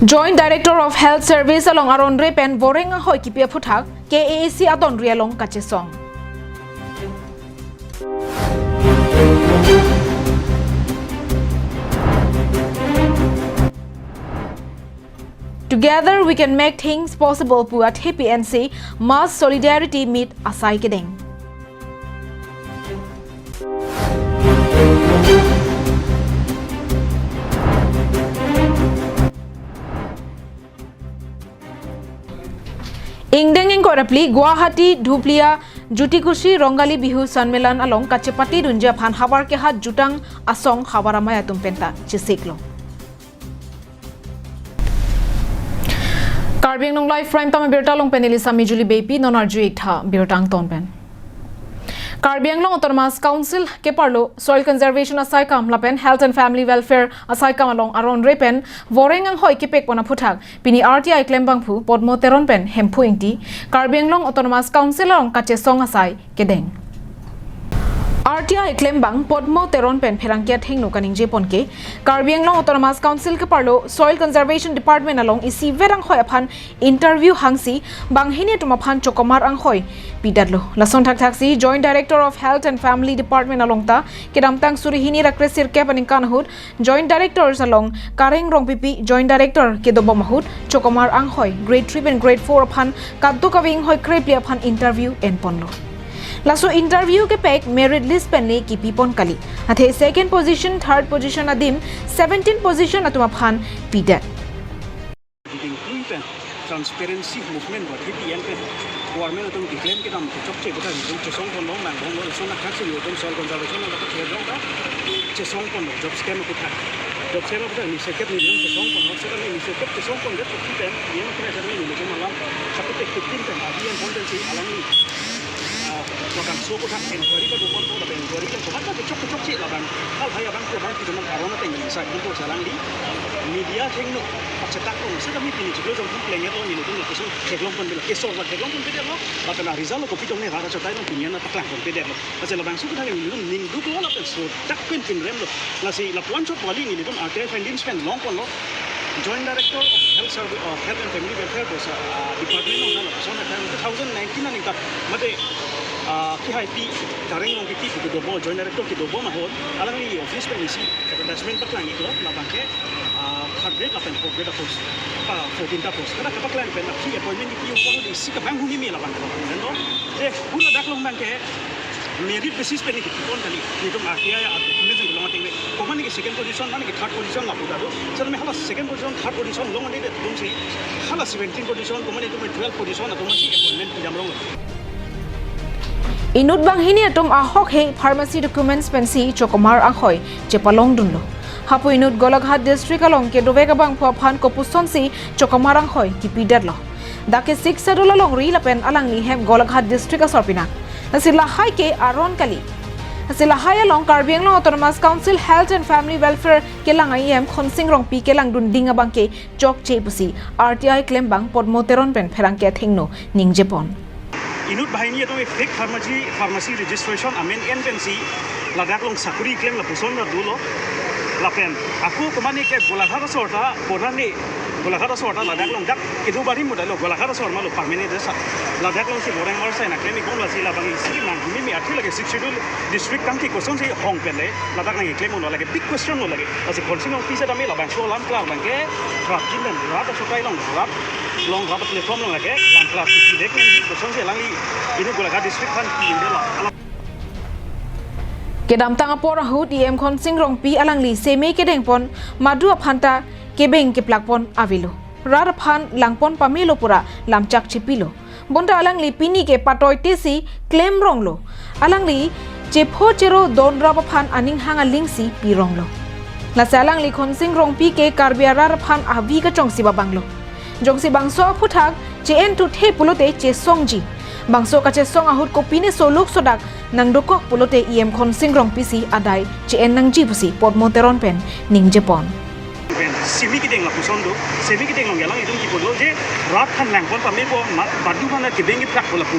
Joint Director of Health Service along aron repen vorenga hoi kipia phuthak KAC aton rialong kachesong. Together we can make things possible puat happy and say mass solidarity meet asai kedeng. Ingdeng korapli Guwahati Dhuplia Jutikushi Rongali Bihu Sanmelan along Kachepati Dunja Phan Habar ke hat jutang asong habaramaya tumpenta chisiklo. Karbing nong live prime tama birta long penelisa mijuli bepi nonarju ikha birtang tonpen. Karbing long Autonomous Council ke parlo Soil Conservation asai kam lapen Health and Family Welfare asai kam along aron repen vorengang hoi ke pek pona phuthak pini RTI claim bangphu podmo teron pen hempu ingti Karbing long Autonomous Council along kache song asai kedeng. RTI claim bang podmo teron pen pherangkia thengnu kaning je ponke Karbing long Autonomous Council ke parlo Soil Conservation Department along isi verang hoi aphan interview hangsi bang hine tuma phan chokomar ang hoi pidadlo lason thak thaksi Joint Director of Health and Family Department along ta kedamtang surihini rakresir ke paning kanhut Joint Directors along kareng rong pipi Joint Director kedobo mahut chokomar ang hoi grade 3 and grade 4 aphan kaddu kawing hoi krepli aphan interview en ponlo. Laso interview ke pek merit list penle ki pipon kali athe second position third position adim 17 position atuma phan pidat transparency movement ba thi yan pe government atum claim ke dam chok che bata ni chesong kon long mang long lo sona khaksi ni atum soil conservation la ka the dong ka chesong kon job scam ko tha job scam ko ni second ni chesong kon no second ni second chesong kon de thi pen yen ko na ni ni ko malam sakut 15 pen adian content si alami makan suku tak inquiry ka dukon to da inquiry ka cuma ka cok ci laban hal haya bang ko bang kita karona te ni sa ko salang di media thengno cetak ko sa kami tini jelo jong player lo ni lo ko so keglong pon bela keso wa keglong pon bela lo bakana result ko pitong ne hara chotai no pinya na taklang pon bela lo asa labang suku thang ni lo ning du ko la pen so tak pen pin rem lo la si la puan chot wali ni lo arte findings pen long kon lo Joint Director of Health Service of Health and Family Welfare ko sa department no na so na 2019 na ni ka mate ki hai pi kareng long ki ko do Joint Director ki do bo ma hon alang ni office pe ni si advertisement pa klang ito la bangke third grade apen fourth grade post 14 ta post kada ka klang pe na ki appointment ki ko ni si ka bang huni mi la bang no je pula dak long bangke merit basis pe ni ki kon kali ni to RTI ya document ni long ting ko mani ki second position mani ki third position la puta do so me hala second position third position long ni de tum si hala 17 position ko mani to 12 position atum si appointment ki jam long Inut bang hini atom ahok he pharmacy documents pensi chokomar ahoi chepalong dunlo hapu inut golaghat district along ke dovega bang phan ko puson si chokomar ahoi kipidadlo dake 6 sadula long ri lapen alang ni hem golaghat district asorpina asila hai ke aron kali asila hai along Karbing long Autonomous Council Health and Family Welfare ke lang IM khonsing rong pi ke lang dun dinga bang ke chok che pusi RTI claim bang podmoteron pen pherang ke thingno ningjepon inut bahini to fake pharmacy registration amen NPC ladak long sakuri claim la puson na dulo lapen aku kemani ke golaghat sorta borani golaghat sorta ladak long dak kidu bari modalo golaghat sorma lo permanent desa ladak long si borang or sai na claim ko la si la bangi si man humi mi athi lage schedule district kam ki question si hong pele ladak na claim no lage big question no lage asi consing officer ame la bang so lam kla bangke rap jinan rap so kai long rap long rap platform long lage lam kla ki dek ni question si langi ini golaghat district kan ki indela kedam tanga pora hut em khon singrong pi alang li seme kedeng pon madu phanta kebeng ke plakpon avilo rar phan langpon pamelo pura lamchak chipilo bonda alang li pini ke patoi tesi claim ronglo alang li chepho chero donra phan aning hanga lingsi pi ronglo la salang li khon singrong pi ke karbiara phan avi ka chongsi babanglo jongsi bangso phuthak chen tu the pulote che songji bangso ka che song ahut ko pine soluk sodak nangdoko pulote em khon singrong pisi adai chen nangji pusi podmoteron pen ningjepon simi ki deng la puson do simi ki deng long yalang idum ki polo je rat khan lang pon pa me ko badu mana ki bengi prak bola pu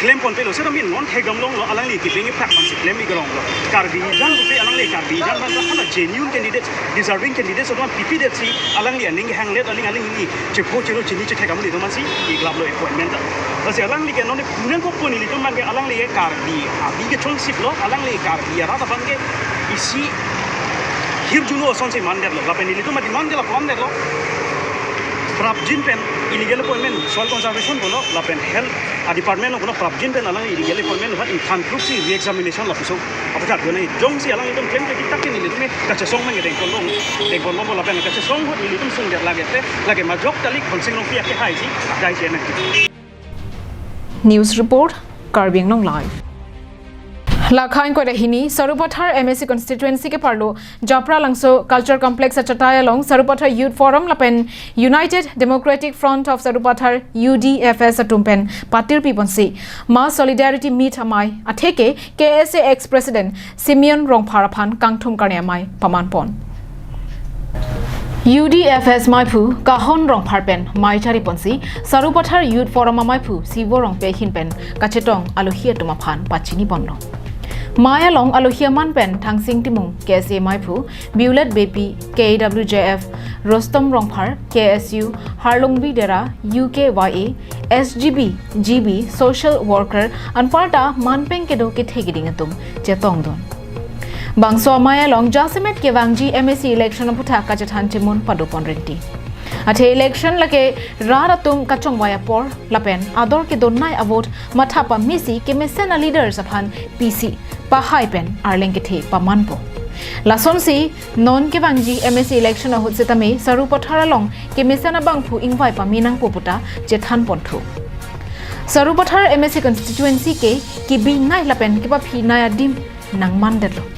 claim pon pelo sera min non thegam long lo alang li kipingi prak man si claim igrong lo karbi jan pe alang li karbi jan ban hala genuine candidates deserving candidates of pp that si alang li aning hanglet aling ni chepo chero chini che thegam li to man si iglab lo appointment ta se alang li ke non punen ko poni li to man ke alang li karbi abi ke chong sip lo alang li karbi ra ta ban ke isi hirjuno son se man der lo la pen li to ma demand de la pon der lo Prabjin pen illegal appointment soil conservation bono la pen health department bono prabjin pen alang illegal appointment hat inconclusive si re-examination la piso apa tak guna jong si alang itom claim ke kita ke ni le ka chesong mang deng kolong la pen ka chesong hot ni itom sung der lage ma jok tali khonsing long pia ke hai si dai chen News report Karbiang Long Live Lakhain ko rahini Sarupathar MSC constituency ke parlo Japra langso culture complex achataya long Sarupathar youth forum lapen United Democratic Front of Sarupathar UDFS atumpen patir piponsi ma solidarity meet amai atheke KSA ex president Simeon Rongpharaphan kangthum karne amai pamanpon UDFS maipu kahon Rongpharpen mai thari ponsi Sarupathar youth forum maipu sivo rongpe hinpen kachetong alohia tumaphan pachini bonlo Maya long alohia manpen thangsing timung KSA maipu Bulet BP KWJF Rostom Rongphar KSU Harlungbi Dera UKYA SGB GB social worker anparta manpeng kedo ke thegiding atum chetong don Bangso Maya long Jasimet Kewangji MSC election aputha kachathan timun padopon renti Ate election lake raratum kachong waya por lapen ador ke donnai avot mathapa misi ke mesena leaders aphan PC pahai pen arleng ke the pamanpo lason si non ke bangji MSC election ahut setame Sarupathar long ke mesena bangphu ingwai pa minang poputa jethan ponthu Sarupathar MSC constituency ke kibi nai lapen ke pa phi naya dim nang mandelo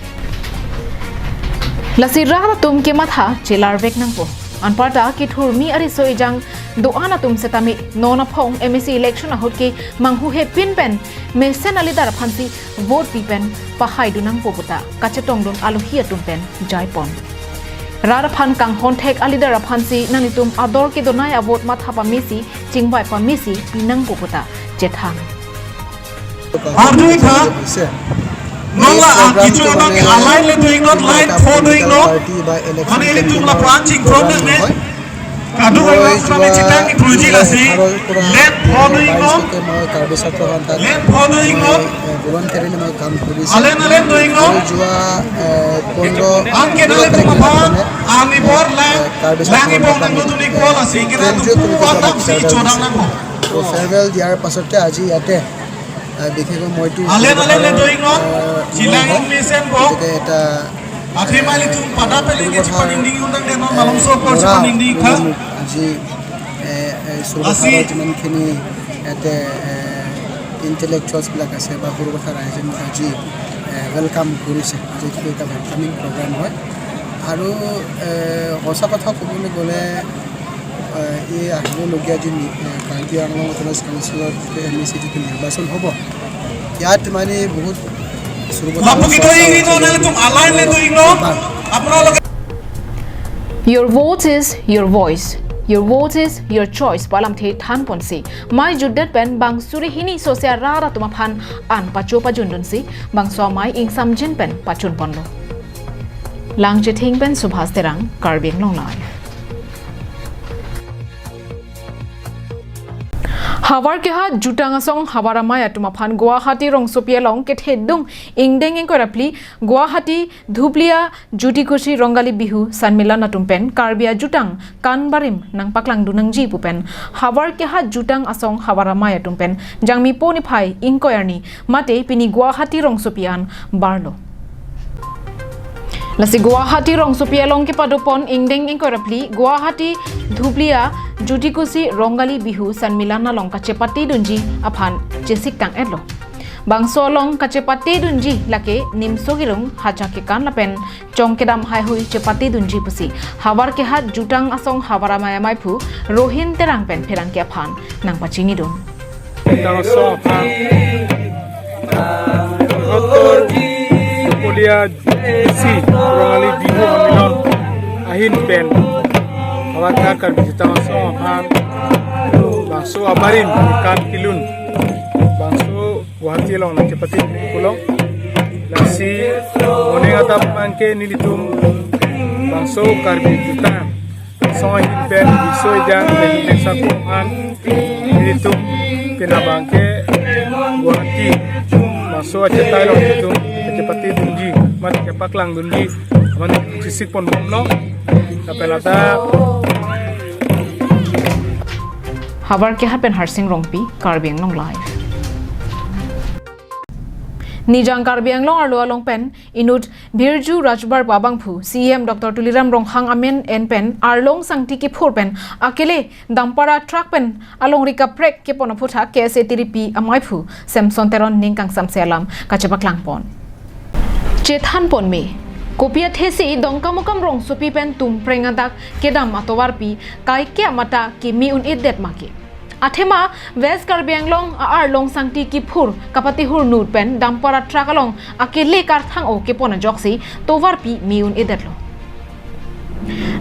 lasi raratum ke matha chelar vek nang po Anparta ki thurmi ari soijang doana tum setami nona phong MSC election ahut ke manghu he pin pen mesen ali dar phansi vote pi pen pahai dunang poputa kachetong don alohia tum pen jaipon rar phan kang honthek ali dar phansi nanitum ador ke donai avot matha pa misi chingbai pa misi pinang poputa jethang Arduin tha Nola kichu nang align le doing not line for doing no ani le tum la branching from ne kadu wa sami chitang kruji la si let for doing no let for doing no voluntarily my काम kuri alen doing no anke dale tum aphan ani bor langi bor nang du ni ko la si ke tu wa tam si chodang nang ko farewell diar pasote aji yate বিশেষকৈ মইতো আলে doing no chilang mission bo এটা আখি মালি তুম পাটা পেলি কে চিপা Ning উন্দang দেন মালং so পৰ চিপা নিং দি খা আজি সুৰক্ষা যিমানখিনি এতে ইন্টেলেকচুৱেলছ বিলাক আছে বা সুৰক্ষা ৰাইজে আজি ওয়েলকাম কৰিছে যিটো এটা ওয়েলকামিং প্ৰগ্ৰাম হয় আৰু সঁচা কথা ক'বলৈ গ'লে এই আহিবলগীয়া যি কাৰ্বি আংলং অট'নমাছ কাউন্সিলৰ MSC যিটো নিৰ্বাচন হ'ব ইয়াত মানে বহুত Your vote is your voice. Your vote is your choice. Palam the than ponsi. Mai juddet pen bang suri hini sosia rara tumaphan an pacho pajundun si bang so mai ing samjin pen pachun ponlo. Lang jething pen subhas terang Karbiang Long Live. Hawar ke ha jutang asong hawaramay atumaphan Guwahati rong sopialong ke thedung ingdeng eng korapli Guwahati dhuplia jutikushi rongali bihu sanmilan atumpen Karbia jutang kanbarim nang paklang dunang ji pupen Hawar ke ha jutang asong hawaramay atumpen jangmi poni phai ingkoyarni mate pini Guwahati rong sopian barlo Lasi Guwahati rong sopialong ke padopon ingdeng eng korapli Guwahati dhuplia Jutikusi rongali bihu sanmilana long kacepati dunji aphan jesik kang edlo bangso long kacepati dunji lake nimsogirung haja ke kan lapen chongkedam hai hui cepati dunji pusi hawar ke hat jutang asong hawara maya maipu rohin terang pen pherang ke aphan nang pachini dun tang so aphan otor polia si rongali bihu sanmilon ahin pen Awak kar bijita so aphan bangso abarin kan kilun bangso Guwahati long na cepati kulong lasi one atap angke nilitum bangso karbi juta soy ben bisoy jang ben sakuan nilitum pinabangke Guwahati bangso acetai long nilitum cepati tunji mat kepak lang dunji man sisik pon bom no kapelata habar ke hapen harsing rongpi Karbiang long live Nijang Karbiang long arlo along pen inut Birju Rajbar Babangphu CM Dr. Tuliram Ronghang Amen en pen arlong sangti ki phur pen akele dampara truck pen along rika prek ke pona phutha KSA TDP amaiphu Samson Teron ningkang samselam kachebak langpon Chethan pon me Kopia thesi dongkamukam rong supi pen tum prengadak kedam atowarpi kai ke mata ki mi un idet make Athema West Karbiang long long sangti ki phur kapati hur nut pen dampara truck along akele kar thang o ke pona joksi towarpi mi un idet lo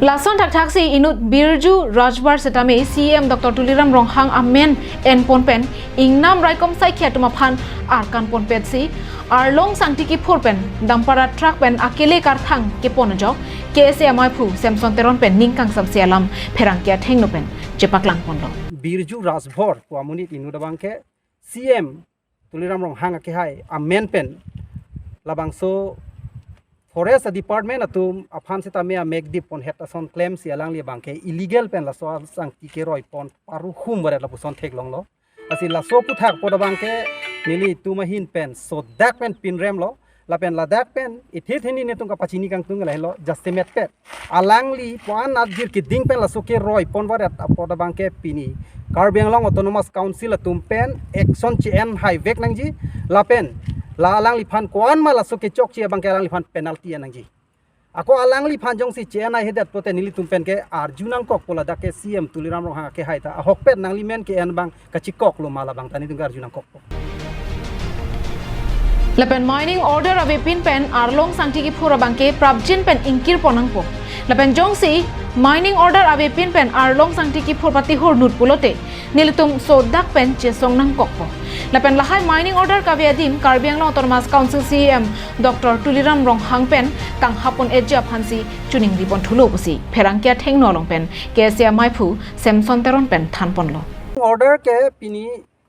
Lason taksi inut Birju Rajbar setame CM Dr. Tuliram Ronghang Amen en ponpen ingnam raikom sai khetuma phan arkan ponpet si arlong sangti ki phurpen dampara truck pen akele kar thang ke ponjok KSA amaiphu Samson Teron pen ningkang samsialam pherangkia thengno pen chepaklang ponlo Birju Rajbor Puamuni inudabangke CM Tuliram Ronghang ke hai Amen pen labangso Forest Department atum afan seta mea make dip pon het ason claim si alang li bangke illegal pen la so sang tike roi pon paru khum bare la puson thek long lo asi la so puthak poda bangke nili tumahin pen so dak pen pin rem lo la pen la dak pen ithi thini ne tung ka pachini kang tung la lo justimet pet alang li pon adjir ki ding pen la so ke roi pon bare poda bangke pini Karbiang long autonomous council atum pen action chen high vek nangji la pen la alang li phan kwan ma la so ke chok chia bangke alang li phan penalty anangji ako alang li phan jong si chena hedat pote nili tumpen ke arjunang kok pola dake CM Tuliram Ronghang ke haita hokpet nang li men ke en bang kachikok lo mala bang tani tungar arjunang kok Lapen mining order ave pin pen arlong sangti ki phura bangke prabjin pen inkir ponangpo Lapen jongsi mining order ave pin pen arlong sangti ki phur pati hur nut pulote nilitum sodak pen chesong nang kokpo Lapen lahai mining order kaviadim Karbiang long autonomous council CM Dr. Tuliram Ronghang pen kang hapon eja phansi chuning ribon thulo pusi pherangkia thengno long pen KSA maiphu Samson Teron pen thanpon lo order ke pini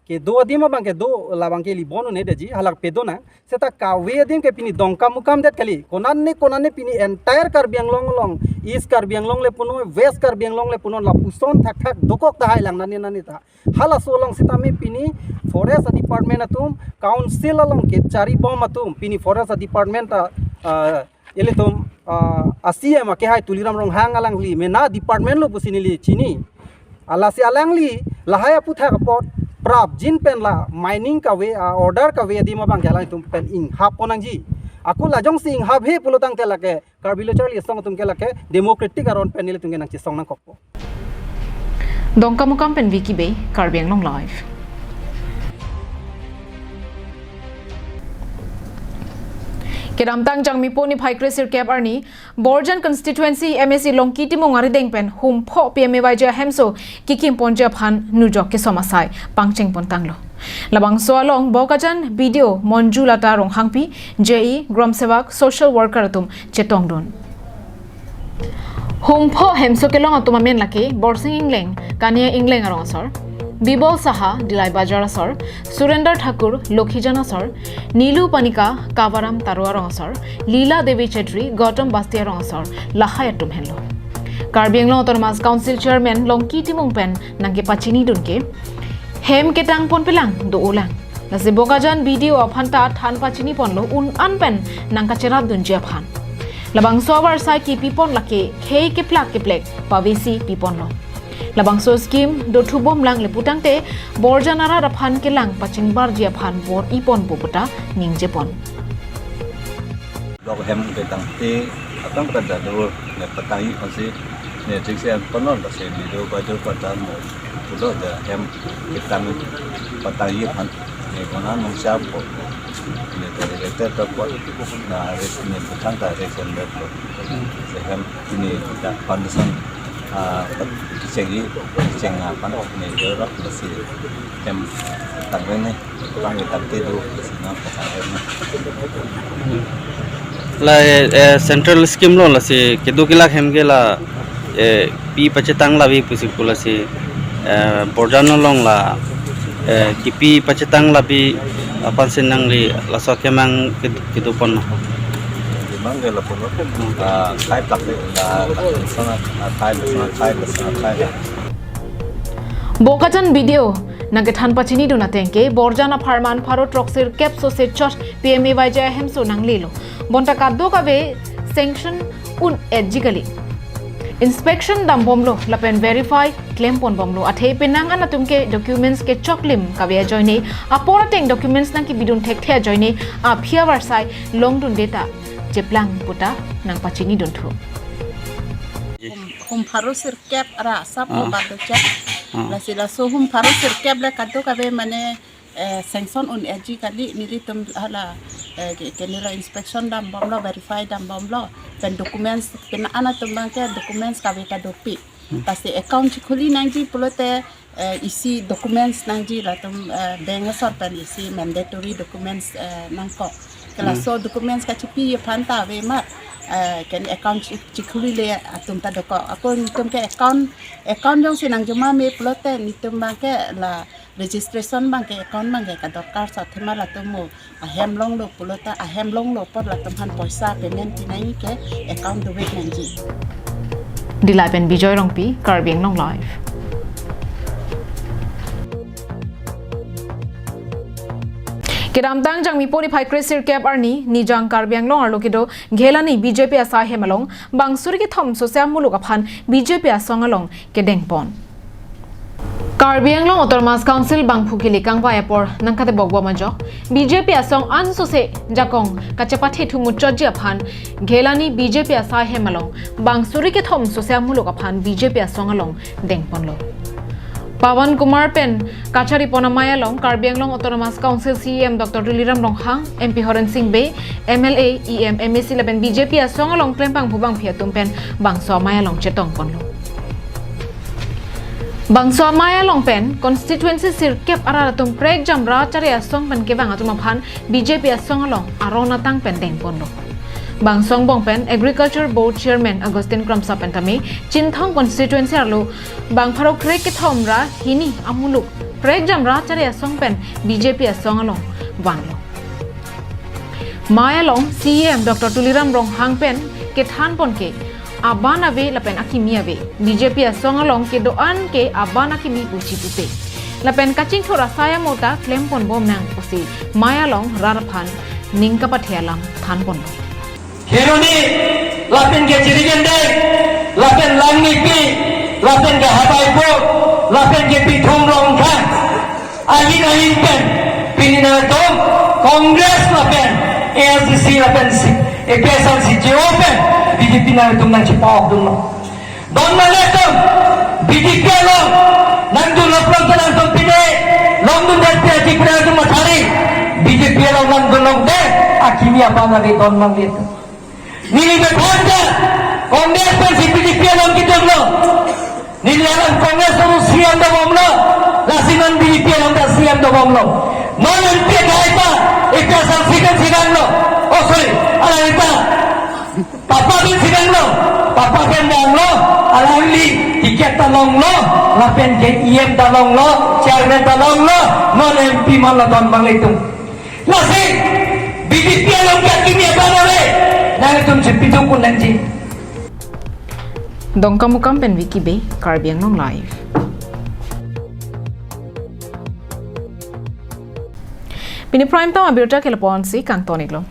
ke do adima bang ke do labang ke li bonu ne deji halak pedona seta kawe adim ke pini dongkam mukam det kali konanne pini entire Karbiang long east Karbiang long le puno west Karbiang long le puno la puson thak dokok ta hai lang nani ta hala so long seta me pini forest department atum council along ke chari bom atum pini forest department eletum ACM ke hai Tuliram Ronghang alang li mena department lo pusini li chini alasi alang li lahaya putha kapot prap jin pen la mining ka we order ka we di ma bang kala tum pen ing hap ponang ji aku la jong sing hab he pulutang te lake karbilo charli song tum ke lake democratic aron pen le tum ke nang chi song nang kokpo Dongka mukam pen wiki be Karbiang long live Kedamtang jangmi poni phaikre sir cap arni Borjan constituency MSC longki timongari dengpen hum pho PMY ja hemso kikim ponja phan nujok ke somasai pangcheng pontanglo labang so along bokajan video monjulata ronghangpi JE gram sevak social worker atum chetongdon hum pho hemso ke long atuma men lake borsing ingleng kania ingleng arong sor Bibol Saha Dilai Bajar Asor Surender Thakur Lokhijana Asor Nilu Panika Kavaram Taruar Asor Leela Devi Chetri Gautam Bastia Asor Lahayatum Hello Karbiang long autonomous council chairman longki timong pen nangke pachini dunke hem ketang pon pelang do ulang nase bokajan video aphanta than pachini ponlo un an pen nangka cherat dunjia phan labang sower sai ki pipon lake khei ke plek pavesi pipon lo labang so scheme do thubom lang le putangte borjanara raphan ke lang paching bar jia phan bor ipon poputa ningje pon dog hem ke tangte atang kada do ne patai pasi ne tikse panon ba se video ba do patan do da hem ke tang patai phan ne kona nong sha po ne te ta po na res ne putang ta res ne po se hem ni ta pandasan cengi cenga pan ne do si em tặng lên này bằng người tặng tiền đâu thì nó phải tặng em là central scheme lo là si kedu kila hem ke la pi pachetang la bi pusik pula si borjano long la ki pi pachetang la bi apan senang li la so kemang kedu pon thì mang cái là phụ nữ khai tặng là sana khai là Bokajan video nagethan pachini do natengke borjana pharman pharo troxir cap so se chot PMA vaja hem so nanglilo bonta kaddo ka ve sanction un ejikali inspection dam bomlo lapen verify claim pon bomlo athe penang ana tumke documents ke choklim ka ve joine apora teng documents nang ki bidun thek the joine a phia warsai long dun data jeplang puta nang pachini don thu hum pharo sir cap ara sap mo ba de chat la sila so hum pharo sir cap la kaddo ka ve mane sanction un edgy kali niri tum hala kenira inspection dam bomlo verify dam bomlo pen documents pen ana tum bangke documents ka ve ka dopi pasti account khuli nangji pulote isi documents nangji la tum bank sor pen isi mandatory documents nangko kala so documents ka chipi phanta ve ma kan account chikhuli le atum ta doko akon tum ke account jong sinang juma me plote nitum bangke la registration bangke account bangke ka dokar sa thema la tumu a hem long lo pulota a hem long lo por la tum han paisa payment tinai ke account do wet nanji dilai pen bijoy rongpi Karbiang long live Kiram tang jang mi pori phai kresir cap arni ni jang Karbiang long arlo kido ghelani BJP asa hemalong bangsuri ki thom social muluk aphan BJP asong along ke dengpon Karbiang long autonomous council bangphu kili kangpa epor nangkate bogwa majo BJP asong anso se jakong kachapathe thumu chojji aphan ghelani BJP asa hemalong bangsuri ki thom social muluk aphan BJP asong along dengpon lo Pawan Kumar Pen, Kachari Ponamaya Long, Karbiang Long Autonomous Council CEM Dr. Tuliram Longhang, MP Horan Singh Bay, MLA, EM, MAC Laben BJP Asong Along Klempang Pubang Piatum Pen, Bangso Maya Long Chetong Ponlo. Bangso Maya Long Pen, Constituency Sir Kep Aratum Preg Jamra Chari Asong Pen Kevang Atumapan, BJP Asong Along, Arona Tang Pen Deng Ponlo. Bangsong Bongpen, Agriculture Board Chairman Agustin Kramsa Pentami, Chinthong Constituency Arlo, Bangpharo Krek Thomra, Hini, Amuluk, Preg Jamra Chari Asong Pen, BJP Asong Along, Wanglo. Maya Long, CEM Dr. Tuliram Rong Hang Pen, Kethan Ponke, Abana Ve Lapen Akimia Ve, BJP Asong Along ke doan ke Abana Kimi Uchi Pupe. Lapen Kaching Thora Saya Mota, Klempon Bom Nang Usi, Maya Long, Rarapan, Ningka Pathialam, Than Pon. Hiruni, lapen ke jirigen dek, lapen langni pi, lapen ke habai bo, lapen ke pitung long kan, alin pen, pinina tom, Kongres lapen, ALCC lapen si, EPSL si pen, BJP na tum nang cipok dulu. Don maletum, BJP long, nang dun lapang tanang tum pine, long dun dan pia kipra tum matari, BJP long nang dun long dek, akimi apa nari don mang lihat. Nili berkhanda Kongres pun CPDP dalam kita lo Nili alam Kongres pun siam dah bom lo Lasinan BJP dalam dah siam dah bom lo Non MP kaipa Ika saksikan lo Oh sorry Alam ita Papa bin sikan lo Papa kan dang lo Alam li Tiket talong lo Lapen ke IM talong lo Chairman talong lo Non MP malah don bang itu Lasin BJP dalam kaki ni apa nore Nang pitung pun nanti. Dongkamukam Pen Wiki Bay, Karbiang Long Live. Pini Prime Time Abirta Kelapon si Kang Toniklo.